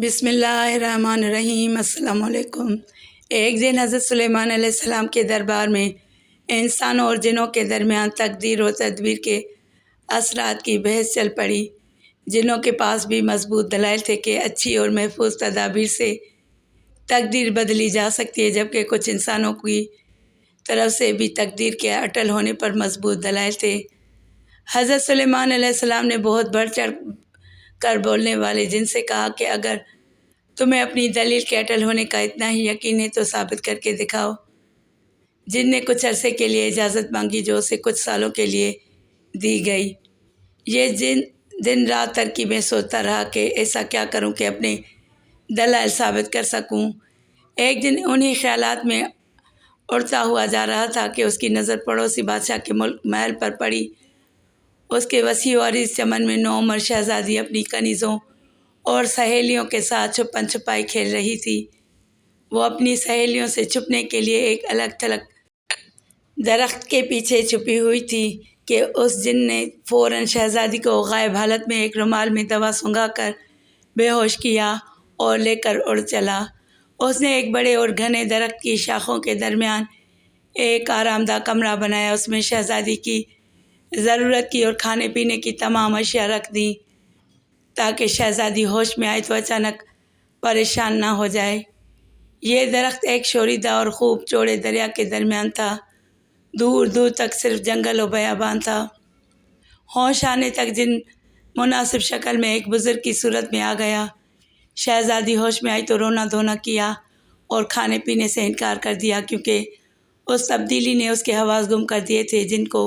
بسم اللہ الرحمن الرحیم۔ السلام علیکم۔ ایک دن حضرت سلیمان علیہ السلام کے دربار میں انسانوں اور جنوں کے درمیان تقدیر و تدبیر کے اثرات کی بحث چل پڑی۔ جنوں کے پاس بھی مضبوط دلائل تھے کہ اچھی اور محفوظ تدابیر سے تقدیر بدلی جا سکتی ہے، جبکہ کچھ انسانوں کی طرف سے بھی تقدیر کے اٹل ہونے پر مضبوط دلائل تھے۔ حضرت سلیمان علیہ السلام نے بہت بڑھ چڑھ کر بولنے والے جن سے کہا کہ اگر تمہیں اپنی دلیل کے اٹل ہونے کا اتنا ہی یقین ہے تو ثابت کر کے دکھاؤ۔ جن نے کچھ عرصے کے لیے اجازت مانگی جو اسے کچھ سالوں کے لیے دی گئی۔ یہ جن دن رات ترکیبیں سوچتا رہا کہ ایسا کیا کروں کہ اپنے دلائل ثابت کر سکوں۔ ایک دن انہی خیالات میں اڑتا ہوا جا رہا تھا کہ اس کی نظر پڑوسی بادشاہ کے ملک محل پر پڑی۔ اس کے وسیع و عریض چمن میں نوعمر شہزادی اپنی کنیزوں اور سہیلیوں کے ساتھ چھپن چھپائی کھیل رہی تھی۔ وہ اپنی سہیلیوں سے چھپنے کے لیے ایک الگ تھلگ درخت کے پیچھے چھپی ہوئی تھی کہ اس جن نے فوراً شہزادی کو غائب حالت میں ایک رومال میں دوا سنگھا کر بے ہوش کیا اور لے کر اڑ چلا۔ اس نے ایک بڑے اور گھنے درخت کی شاخوں کے درمیان ایک آرام دہ کمرہ بنایا۔ اس میں شہزادی کی ضرورت کی اور کھانے پینے کی تمام اشیاء رکھ دیں تاکہ شہزادی ہوش میں آئے تو اچانک پریشان نہ ہو جائے۔ یہ درخت ایک شوریدہ اور خوب چوڑے دریا کے درمیان تھا۔ دور دور تک صرف جنگل و بیابان تھا۔ ہوش آنے تک جن مناسب شکل میں ایک بزرگ کی صورت میں آ گیا۔ شہزادی ہوش میں آئی تو رونا دھونا کیا اور کھانے پینے سے انکار کر دیا، کیونکہ اس تبدیلی نے اس کے حواس گم کر دیے تھے۔ جن کو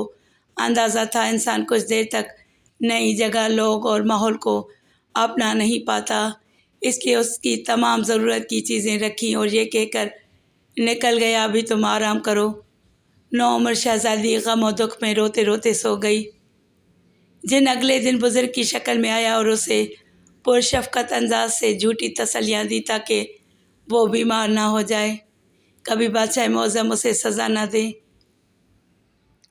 اندازہ تھا انسان کچھ دیر تک نئی جگہ، لوگ اور ماحول کو اپنا نہیں پاتا، اس لیے اس کی تمام ضرورت کی چیزیں رکھیں اور یہ کہہ کر نکل گیا ابھی تم آرام کرو۔ نوعمر شہزادی غم و دکھ میں روتے روتے سو گئی۔ جن اگلے دن بزرگ کی شکل میں آیا اور اسے پرشفقت انداز سے جھوٹی تسلیاں دی تاکہ وہ بیمار نہ ہو جائے، کبھی بادشاہ معظم اسے سزا نہ دے۔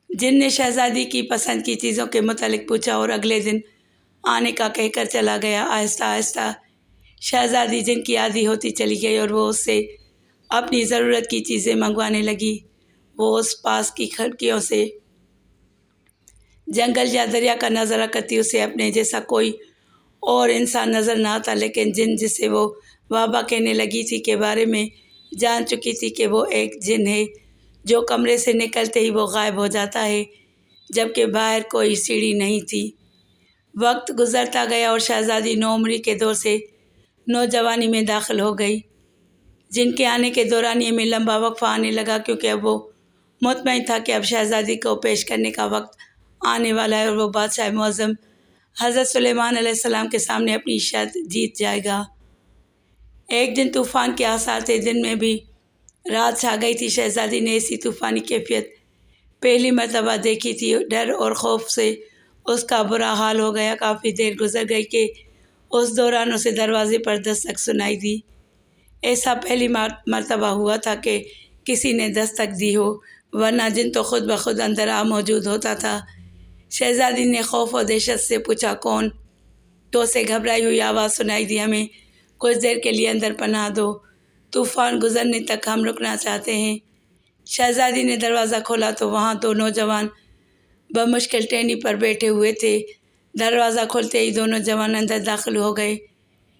جن نے شہزادی کی پسند کی چیزوں کے متعلق پوچھا اور اگلے دن آنے کا کہہ کر چلا گیا۔ آہستہ آہستہ شہزادی جن کی عادی ہوتی چلی گئی اور وہ اس سے اپنی ضرورت کی چیزیں منگوانے لگی۔ وہ اس پاس کی کھڑکیوں سے جنگل یا دریا کا نظارہ کرتی، اسے اپنے جیسا کوئی اور انسان نظر نہ آتا، لیکن جن جسے وہ بابا کہنے لگی تھی کے بارے میں جان چکی تھی کہ وہ ایک جن ہے جو کمرے سے نکلتے ہی وہ غائب ہو جاتا ہے، جبکہ باہر کوئی سیڑھی نہیں تھی۔ وقت گزرتا گیا اور شہزادی نوعمری کے دور سے نوجوانی میں داخل ہو گئی۔ جن کے آنے کے دورانیے میں لمبا وقفہ آنے لگا، کیونکہ اب وہ مطمئن تھا کہ اب شہزادی کو پیش کرنے کا وقت آنے والا ہے اور وہ بادشاہ معظم حضرت سلیمان علیہ السلام کے سامنے اپنی شرط جیت جائے گا۔ ایک دن طوفان کے آثار تھے، دن میں بھی رات چھا گئی تھی۔ شہزادی نے ایسی طوفانی کیفیت پہلی مرتبہ دیکھی تھی۔ ڈر اور خوف سے اس کا برا حال ہو گیا۔ کافی دیر گزر گئی کہ اس دوران اسے دروازے پر دستک سنائی دی۔ ایسا پہلی مرتبہ ہوا تھا کہ کسی نے دستک دی ہو، ورنہ جن تو خود بخود اندر آ موجود ہوتا تھا۔ شہزادی نے خوف و دہشت سے پوچھا کون؟ تو اسے گھبرائی ہوئی آواز سنائی دی، ہمیں کچھ دیر کے لیے اندر پناہ دو، طوفان گزرنے تک ہم رکنا چاہتے ہیں۔ شہزادی نے دروازہ کھولا تو وہاں دو نوجوان بمشکل ٹہنی پر بیٹھے ہوئے تھے۔ دروازہ کھلتے ہی دونوں جوان اندر داخل ہو گئے۔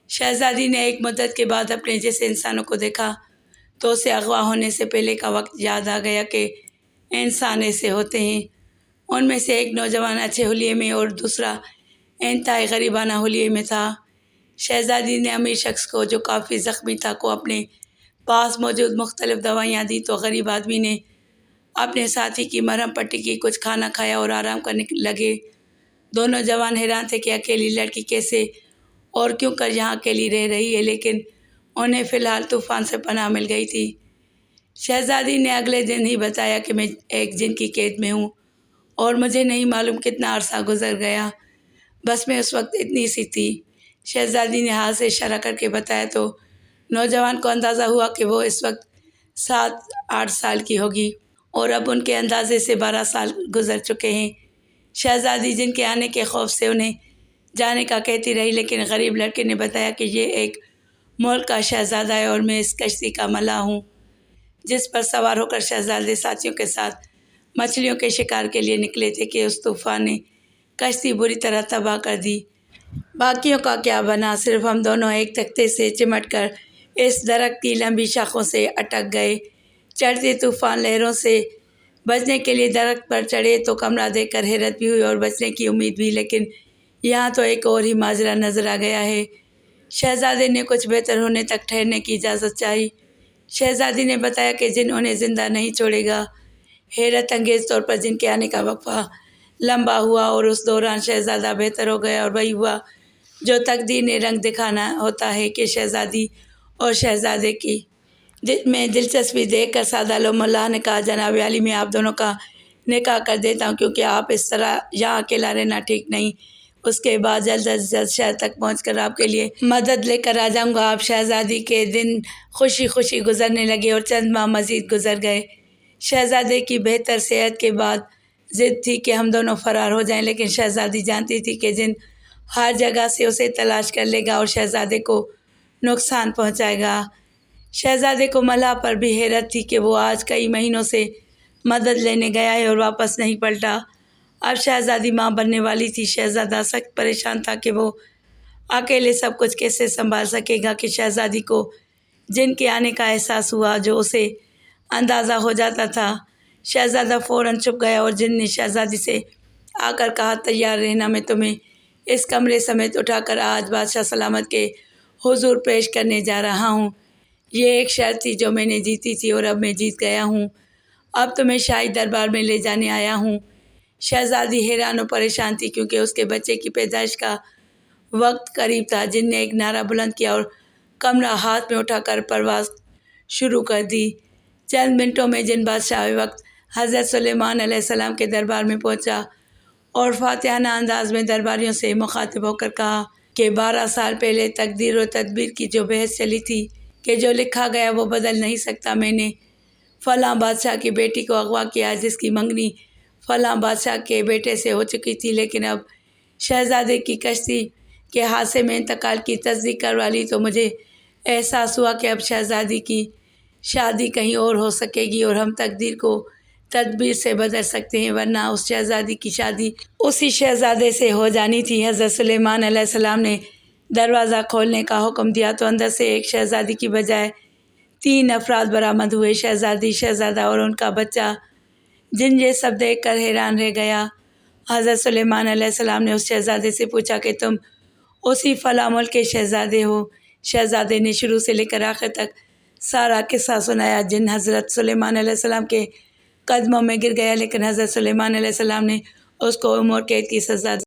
شہزادی نے ایک مدت کے بعد اپنے جیسے انسانوں کو دیکھا تو اسے اغوا ہونے سے پہلے کا وقت یاد آ گیا کہ انسان ایسے ہوتے ہیں۔ ان میں سے ایک نوجوان اچھے حلیے میں اور دوسرا انتہائی غریبانہ حلیے میں تھا۔ شہزادی نے امیر شخص کو، جو کافی زخمی تھا، کو اپنے پاس موجود مختلف دوائیاں دیں تو غریب آدمی نے اپنے ساتھی کی مرہم پٹی کی، کچھ کھانا کھایا اور آرام کرنے لگے۔ دونوں جوان حیران تھے کہ اکیلی لڑکی کیسے اور کیوں کر یہاں اکیلی رہ رہی ہے، لیکن انہیں فی الحال طوفان سے پناہ مل گئی تھی۔ شہزادی نے اگلے دن ہی بتایا کہ میں ایک جن کی قید میں ہوں اور مجھے نہیں معلوم کتنا عرصہ گزر گیا، بس میں اس وقت اتنی سی تھی۔ شہزادی نے ہاتھ سے اشارہ کر کے بتایا تو نوجوان کو اندازہ ہوا کہ وہ اس وقت 7-8 سال کی ہوگی اور اب ان کے اندازے سے 12 سال گزر چکے ہیں۔ شہزادی جن کے آنے کے خوف سے انہیں جانے کا کہتی رہی، لیکن غریب لڑکے نے بتایا کہ یہ ایک ملک کا شہزادہ ہے اور میں اس کشتی کا ملا ہوں جس پر سوار ہو کر شہزادے ساتھیوں کے ساتھ مچھلیوں کے شکار کے لیے نکلے تھے کہ اس طوفان نے کشتی بری طرح تباہ کر دی۔ باقیوں کا کیا بنا، صرف ہم دونوں ایک تختے سے چمٹ کر اس درخت کی لمبی شاخوں سے اٹک گئے۔ چڑھتی طوفان لہروں سے بچنے کے لیے درخت پر چڑھے تو کمرہ دیکھ کر حیرت بھی ہوئی اور بچنے کی امید بھی، لیکن یہاں تو ایک اور ہی ماجرا نظر آ گیا ہے۔ شہزادے نے کچھ بہتر ہونے تک ٹھہرنے کی اجازت چاہی۔ شہزادی نے بتایا کہ جن انہیں زندہ نہیں چھوڑے گا۔ حیرت انگیز طور پر جن کے آنے کا وقفہ لمبا ہوا اور اس دوران شہزادہ بہتر ہو گیا اور وہی ہوا جو تقدیر نے رنگ دکھانا ہوتا ہے کہ شہزادی اور شہزادے کی میں دلچسپی دیکھ کر سادہ لو ملا نے کہا، جناب عالی میں آپ دونوں کا نکاح کر دیتا ہوں کیونکہ آپ اس طرح یہاں اکیلا رہنا ٹھیک نہیں۔ اس کے بعد جلد از جلد شہر تک پہنچ کر آپ کے لیے مدد لے کر آ جاؤں گا۔ آپ شہزادی کے دن خوشی خوشی گزرنے لگے اور چند ماہ مزید گزر گئے۔ شہزادے کی بہتر صحت کے بعد ضد تھی کہ ہم دونوں فرار ہو جائیں، لیکن شہزادی جانتی تھی کہ جن ہر جگہ سے اسے تلاش کر لے گا اور شہزادے کو نقصان پہنچائے گا۔ شہزادے کو ملا پر بھی حیرت تھی کہ وہ آج کئی مہینوں سے مدد لینے گیا ہے اور واپس نہیں پلٹا۔ اب شہزادی ماں بننے والی تھی۔ شہزادہ سخت پریشان تھا کہ وہ اکیلے سب کچھ کیسے سنبھال سکے گا کہ شہزادی کو جن کے آنے کا احساس ہوا جو اسے اندازہ ہو جاتا تھا۔ شہزادہ فوراً چھپ گیا اور جن نے شہزادی سے آ کر کہا، تیار رہنا، میں تمہیں اس کمرے سمیت اٹھا کر آج بادشاہ سلامت کے حضور پیش کرنے جا رہا ہوں۔ یہ ایک شرط تھی جو میں نے جیتی تھی اور اب میں جیت گیا ہوں۔ اب تمہیں شاہی دربار میں لے جانے آیا ہوں۔ شہزادی حیران و پریشان تھی کیونکہ اس کے بچے کی پیدائش کا وقت قریب تھا۔ جن نے ایک نعرہ بلند کیا اور کمرہ ہاتھ میں اٹھا کر پرواز شروع کر دی۔ چند منٹوں میں جن بادشاہ وقت حضرت سلیمان علیہ السلام کے دربار میں پہنچا اور فاتحانہ انداز میں درباریوں سے مخاطب ہو کر کہا کہ 12 سال پہلے تقدیر و تدبیر کی جو بحث چلی تھی کہ جو لکھا گیا وہ بدل نہیں سکتا، میں نے فلاں بادشاہ کی بیٹی کو اغوا کیا جس کی منگنی فلاں بادشاہ کے بیٹے سے ہو چکی تھی، لیکن اب شہزادے کی کشتی کے حادثے میں انتقال کی تصدیق کروا لی تو مجھے احساس ہوا کہ اب شہزادی کی شادی کہیں اور ہو سکے گی اور ہم تقدیر کو تدبیر سے بدل سکتے ہیں، ورنہ اس شہزادی کی شادی اسی شہزادے سے ہو جانی تھی۔ حضرت سلیمان علیہ السلام نے دروازہ کھولنے کا حکم دیا تو اندر سے ایک شہزادی کی بجائے 3 افراد برآمد ہوئے، شہزادی، شہزادہ اور ان کا بچہ۔ جن یہ سب دیکھ کر حیران رہ گیا۔ حضرت سلیمان علیہ السلام نے اس شہزادے سے پوچھا کہ تم اسی فلاں ملک کے شہزادے ہو؟ شہزادے نے شروع سے لے کر آخر تک سارا قصہ سنایا۔ جن حضرت سلیمان علیہ السلام کے قدموں میں گر گیا، لیکن حضرت سلیمان علیہ السلام نے اس کو عمر قید کی سزا